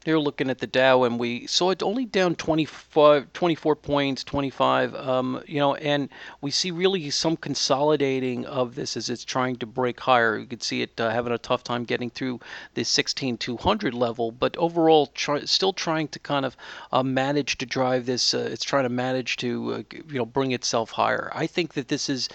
They're looking at the Dow, and we saw it only down 25, 24 points, 25. And we see really some consolidating of this as it's trying to break higher. You can see it having a tough time getting through the 16,200 level, but overall, still trying to kind of manage to drive this. It's trying to manage to bring itself higher. I think that this is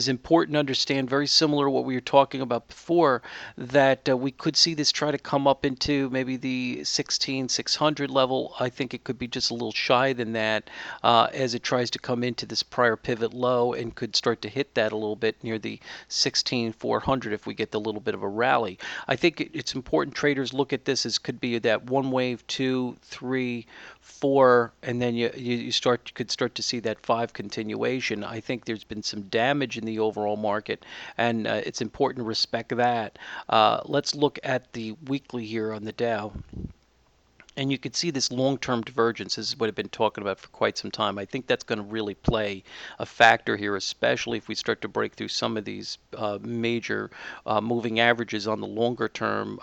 important to understand. Very similar to what we were talking about before, that we could see this try to come up into maybe the 16,600 level. I think it could be just a little shy than that as it tries to come into this prior pivot low and could start to hit that a little bit near the 16,400 if we get a little bit of a rally. I think it's important traders look at this as could be that one wave, two, three, four, and then you could start to see that five continuation. I think there's been some damage in the overall market, and it's important to respect that. Let's look at the weekly here on the Dow. And you can see this long-term divergence. This is what I've been talking about for quite some time. I think that's going to really play a factor here, especially if we start to break through some of these major moving averages on the longer-term,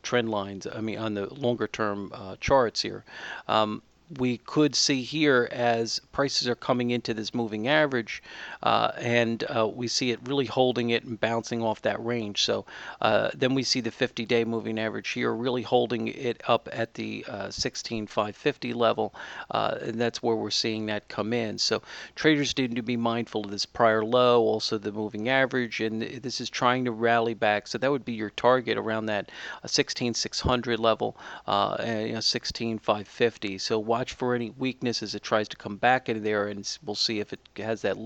trend lines. I mean, on the longer-term charts here. We could see here as prices are coming into this moving average, and we see it really holding it and bouncing off that range. So then we see the 50-day moving average here really holding it up at the 16,550 level, and that's where we're seeing that come in. So traders need to be mindful of this prior low, also the moving average, and this is trying to rally back. So that would be your target around that 16,600 level, and 16,550. So watch for any weakness as it tries to come back in there, and we'll see if it has that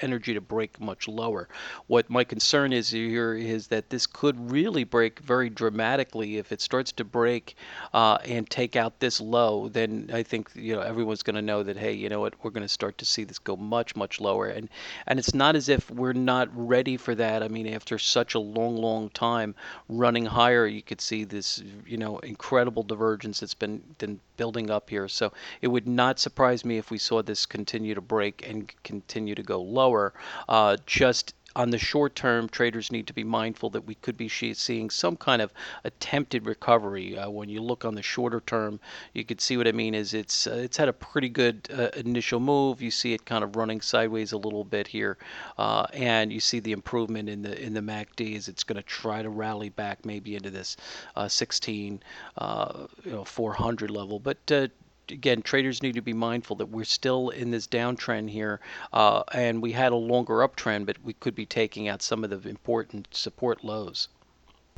energy to break much lower. What my concern is here is that this could really break very dramatically. If it starts to break and take out this low, then I think everyone's going to know that, hey, you know what, we're going to start to see this go much lower. And it's not as if we're not ready for that. I mean, after such a long time running higher, you could see this incredible divergence that's been building up here. So it would not surprise me if we saw this continue to break and continue to go lower. Just on the short term, traders need to be mindful that we could be seeing some kind of attempted recovery. When you look on the shorter term, you could see what I mean is it's had a pretty good initial move. You see it kind of running sideways a little bit here, and you see the improvement in the MACD as it's going to try to rally back maybe into this 16 400 level. But again, traders need to be mindful that we're still in this downtrend here, and we had a longer uptrend, but we could be taking out some of the important support lows.